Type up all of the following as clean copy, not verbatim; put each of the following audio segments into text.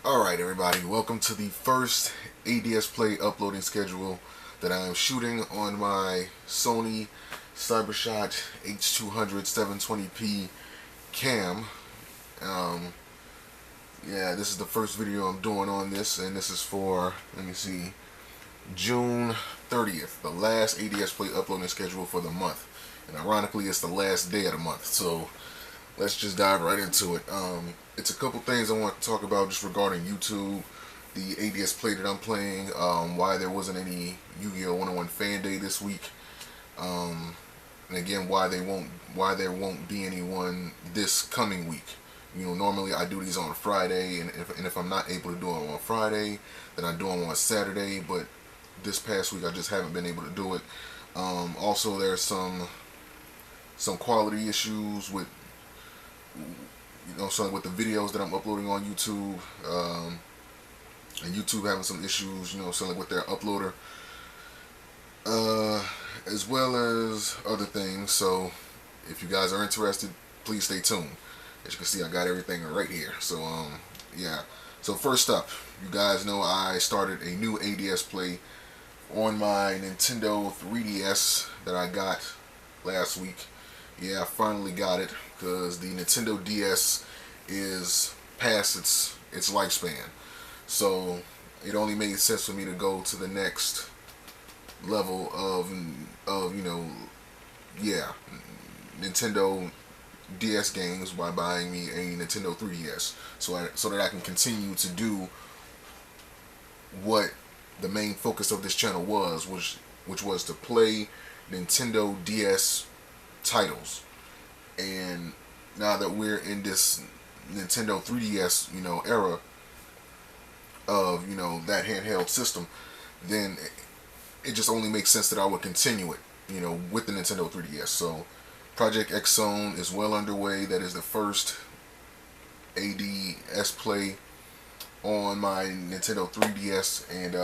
Alright everybody, welcome to the first A-DSplay uploading schedule that I am shooting on my Sony CyberShot H200 720p cam. Yeah, this is the first video I'm doing on this, and this is for, let me see, June 30th, the last A-DSplay uploading schedule for the month. And ironically, it's the last day of the month, so let's just dive right into it. It's a couple things I want to talk about just regarding YouTube, the A-DSplay that I'm playing, why there wasn't any Yu-Gi-Oh! 101 Fan Day this week, and again why there won't be anyone this coming week. You know, normally I do these on Friday, and if I'm not able to do them on Friday, then I do them on Saturday. But this past week I just haven't been able to do it. Also, there's some quality issues with, so with the videos that I'm uploading on YouTube, and YouTube having some issues, so like with their uploader, as well as other things. So if you guys are interested, please stay tuned. As you can see, I got everything right here. So yeah. So first up, you guys know I started a new A-DSplay on my Nintendo 3DS that I got last week. Yeah, I finally got it, because the Nintendo DS is past its lifespan. So it only made sense for me to go to the next level of Nintendo DS games by buying me a Nintendo 3DS, so that I can continue to do what the main focus of this channel was, which was to play Nintendo DS titles. And now that we're in this Nintendo 3DS, era of, that handheld system, then it just only makes sense that I would continue it, with the Nintendo 3DS. So Project X Zone is well underway. That is the first A-DSplay on my Nintendo 3DS, and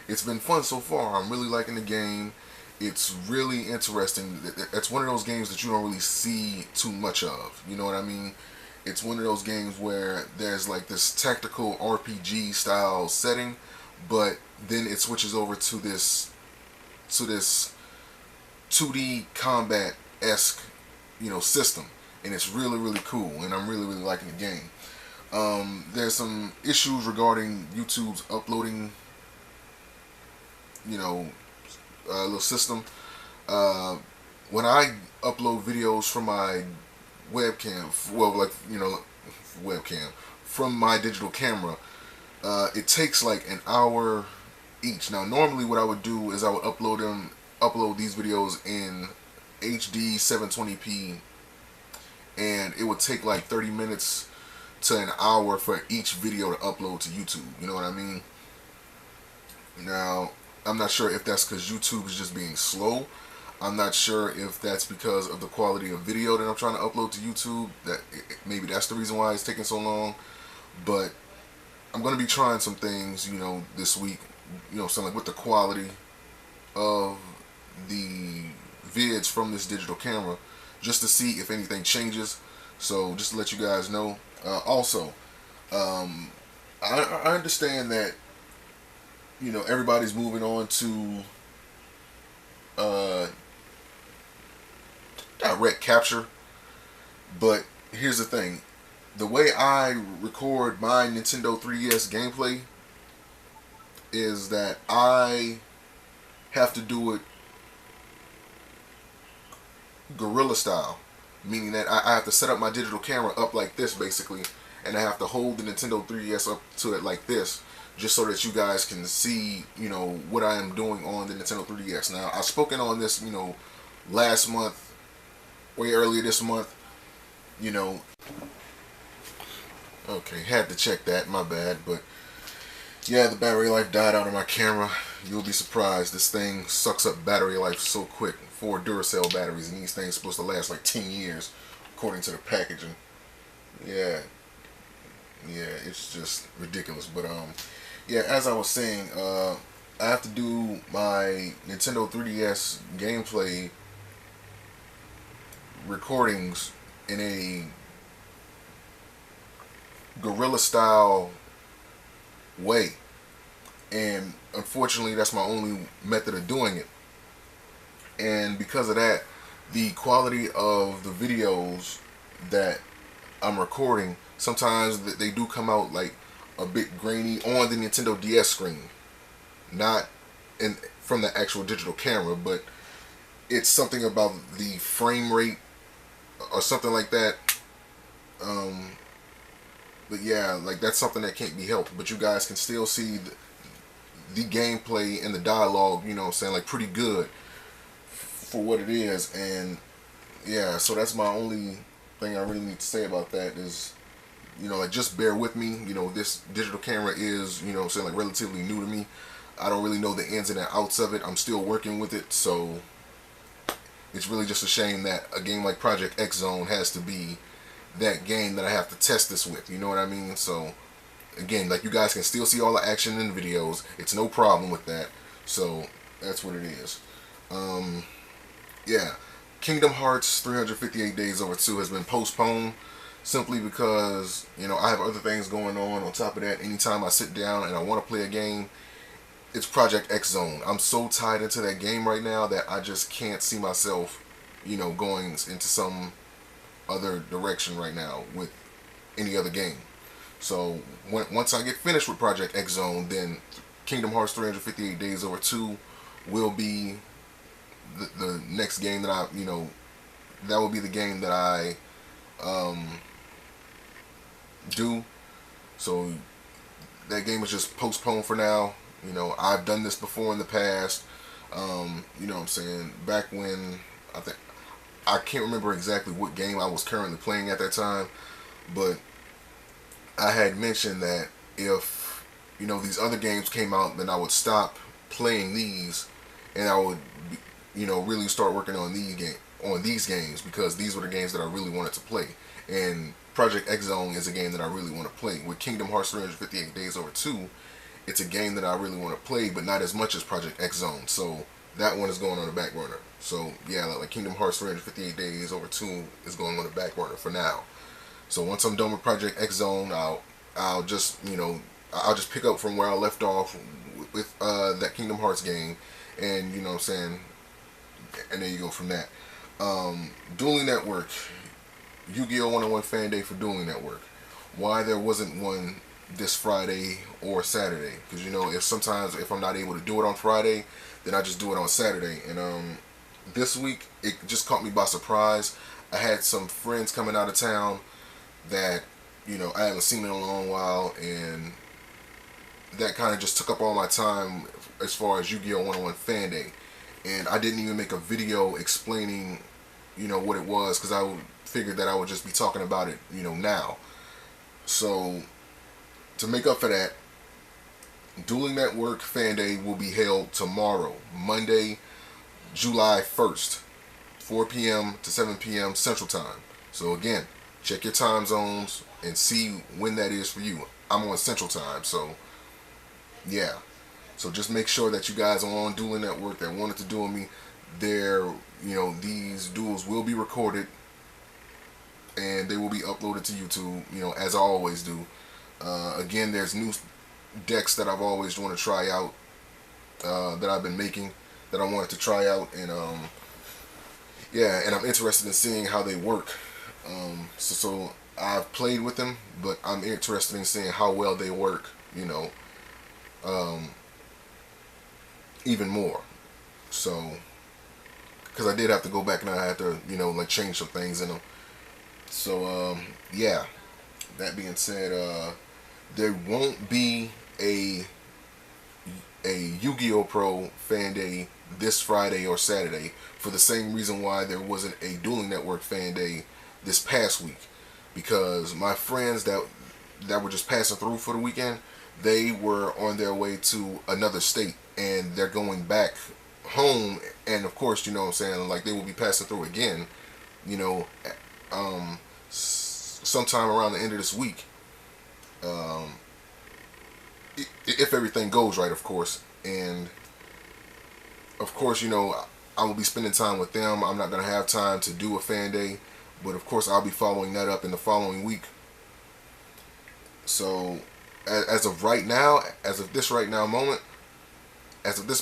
it's been fun so far. I'm really liking the game. It's really interesting. It's one of those games that you don't really see too much of. You know what I mean? It's one of those games where there's like this tactical RPG style setting, but then it switches over to this 2D combat-esque, system, and it's really, really cool, and I'm really, really liking the game. There's some issues regarding YouTube's uploading, little system. When I upload videos from my webcam, webcam from my digital camera, it takes like an hour each. Now, normally what I would do is I would upload these videos in HD 720p, and it would take like 30 minutes to an hour for each video to upload to YouTube. You know what I mean? Now, I'm not sure if that's because YouTube is just being slow. I'm not sure if that's because of the quality of video that I'm trying to upload to YouTube. Maybe that's the reason why it's taking so long. But I'm going to be trying some things, this week, something like with the quality of the vids from this digital camera, just to see if anything changes. So just to let you guys know. Also, I understand that everybody's moving on to direct capture, but here's the thing: the way I record my Nintendo 3DS gameplay is that I have to do it guerrilla style, meaning that I have to set up my digital camera up like this basically, and I have to hold the Nintendo 3DS up to it like this, just so that you guys can see, what I am doing on the Nintendo 3DS. Now, I've spoken on this, last month, way earlier this month, okay, had to check that, my bad, but yeah, the battery life died out of my camera. You'll be surprised, this thing sucks up battery life so quick. 4 Duracell batteries, and these things supposed to last like 10 years, according to the packaging. Yeah, it's just ridiculous, but yeah, as I was saying, I have to do my Nintendo 3DS gameplay recordings in a guerrilla style way. And unfortunately, that's my only method of doing it. And because of that, the quality of the videos that I'm recording, sometimes they do come out like a bit grainy on the Nintendo DS screen. Not from the actual digital camera, but it's something about the frame rate or something like that. But yeah, like that's something that can't be helped. But you guys can still see the gameplay and the dialogue, you know what I'm saying, like pretty good for what it is. And yeah, so that's my only thing I really need to say about that is, you know, like just bear with me. You know, this digital camera is, you know what I'm saying, like relatively new to me. I don't really know the ins and outs of it. I'm still working with it, so it's really just a shame that a game like Project X Zone has to be that game that I have to test this with. You know what I mean? So again, like you guys can still see all the action in the videos. It's no problem with that. So that's what it is. Yeah, Kingdom Hearts 358 Days Over 2 has been postponed simply because, you know, I have other things going on. On top of that, anytime I sit down and I want to play a game, it's Project X Zone. I'm so tied into that game right now that I just can't see myself, you know, going into some other direction right now with any other game. So once I get finished with Project X Zone, then Kingdom Hearts 358 Days Over 2 will be the next game that I, you know, that will be the game that I do. So that game is just postponed for now. You know, I've done this before in the past. You know what I'm saying? Back when, I can't remember exactly what game I was currently playing at that time, but I had mentioned that if, you know, these other games came out, then I would stop playing these and I would, you know, really start working on these games because these were the games that I really wanted to play. And Project X Zone is a game that I really want to play. With Kingdom Hearts 358 Days Over 2, it's a game that I really want to play, but not as much as Project X Zone. So that one is going on the back burner. So yeah, like Kingdom Hearts 358 Days Over 2 is going on the back burner for now. So once I'm done with Project X Zone, I'll just, you know, I'll just pick up from where I left off with that Kingdom Hearts game, and you know what I'm saying, and there you go from that. Dueling Network, Yu-Gi-Oh! 101 Fan Day for Dueling Network. Why there wasn't one this Friday or Saturday? Because, you know, if I'm not able to do it on Friday, then I just do it on Saturday. And this week it just caught me by surprise. I had some friends coming out of town that, you know, I haven't seen in a long while, and that kind of just took up all my time as far as Yu-Gi-Oh! 101 Fan Day. And I didn't even make a video explaining, you know, what it was, because I figured that I would just be talking about it, you know, now. So to make up for that, Dueling Network Fan Day will be held tomorrow, Monday, July 1st, 4 p.m. to 7 p.m. Central Time. So again, check your time zones and see when that is for you. I'm on Central Time, so yeah. So just make sure that you guys are on Dueling Network that wanted to duel me. You know, these duels will be recorded and they will be uploaded to YouTube, you know, as I always do. Again, there's new decks that I've always wanted to try out, that I've been making, that I wanted to try out, and yeah, and I'm interested in seeing how they work. So I've played with them, but I'm interested in seeing how well they work, you know, even more. So, because I did have to go back and I had to, you know, like change some things in them. So, yeah, that being said, there won't be a Yu-Gi-Oh! Pro Fan Day this Friday or Saturday, for the same reason why there wasn't a Dueling Network Fan Day this past week. Because my friends that were just passing through for the weekend, they were on their way to another state, and they're going back home, and of course, you know what I'm saying, like they will be passing through again, you know, sometime around the end of this week, if everything goes right, of course. And of course, you know, I will be spending time with them. I'm not going to have time to do a fan day, but of course I'll be following that up in the following week. So as of right now, as of this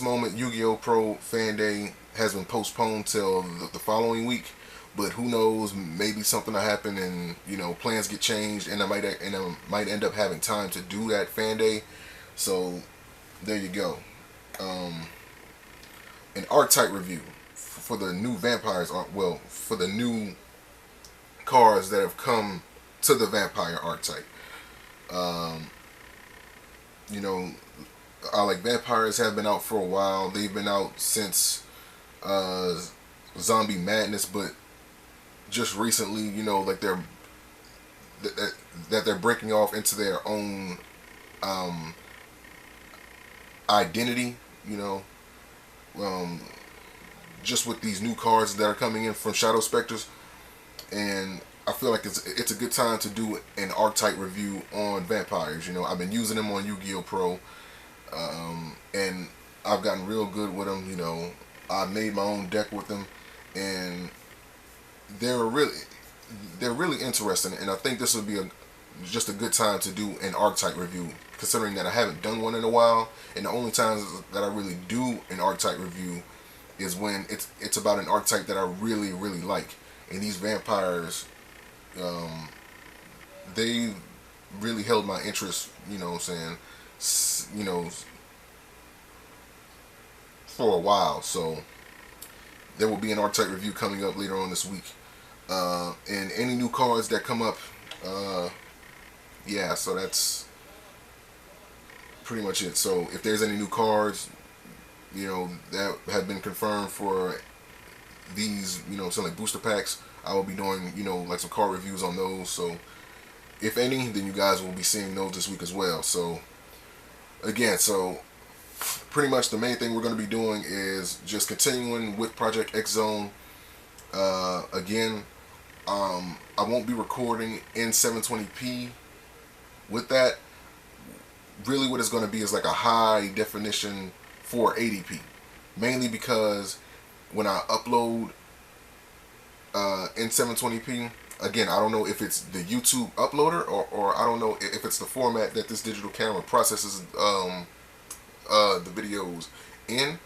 moment, Yu-Gi-Oh! Pro Fan Day has been postponed till the following week. But who knows? Maybe something will happen, and plans get changed, and I might end up having time to do that Fan Day. So there you go. An Archetype review for the new vampires. Well, for the new cards that have come to the vampire archetype. Like vampires have been out for a while. They've been out since Zombie Madness, but just recently, like they're breaking off into their own identity. Just with these new cards that are coming in from Shadow Specters, and I feel like it's a good time to do an archetype review on vampires. I've been using them on Yu-Gi-Oh! Pro, and I've gotten real good with them. I made my own deck with them, and they're really interesting. And I think this would be just a good time to do an archetype review, considering that I haven't done one in a while, and the only times that I really do an archetype review is when it's about an archetype that I really like. And these vampires, they really held my interest, for a while. So there will be an archetype review coming up later on this week. And any new cards that come up, yeah, so that's pretty much it. So if there's any new cards, that have been confirmed for these, some like booster packs, I will be doing, like some card reviews on those. So if any, then you guys will be seeing those this week as well. So again, pretty much the main thing we're going to be doing is just continuing with Project X Zone. Again, I won't be recording in 720p with that. Really what it's going to be is like a high definition 480p, mainly because when I upload in 720p, again, I don't know if it's the YouTube uploader or I don't know if it's the format that this digital camera processes the videos in,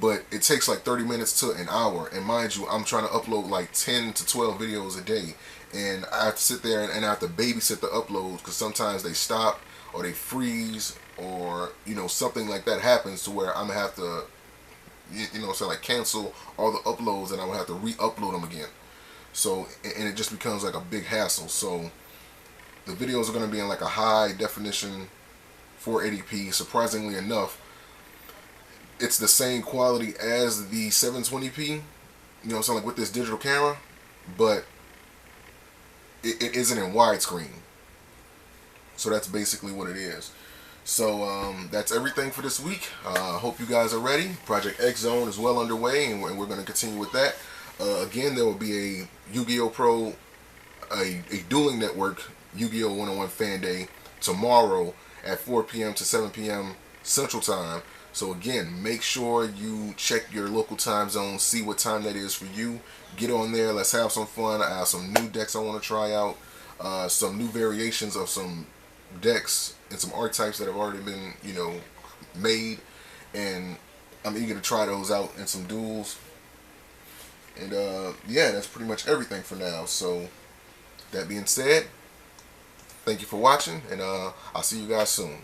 but it takes like 30 minutes to an hour, and mind you, I'm trying to upload like 10 to 12 videos a day, and I have to sit there and I have to babysit the uploads, because sometimes they stop or they freeze, or something like that happens to where I'm gonna have to like cancel all the uploads, and I will have to re-upload them again. So, and it just becomes like a big hassle. So the videos are going to be in like a high definition 480p. Surprisingly enough, it's the same quality as the 720p, so like with this digital camera, but it isn't in widescreen. So that's basically what it is. So that's everything for this week. Hope you guys are ready. Project X Zone is well underway, and we're going to continue with that. Again, there will be a Yu-Gi-Oh! Pro, a Dueling Network Yu-Gi-Oh! 101 Fan Day tomorrow at 4 p.m. to 7 p.m. Central Time. So again, make sure you check your local time zone, see what time that is for you. Get on there, let's have some fun. I have some new decks I want to try out, some new variations of some decks and some archetypes that have already been, made, and I'm eager to try those out in some duels. And yeah, that's pretty much everything for now. So that being said, thank you for watching, and I'll see you guys soon.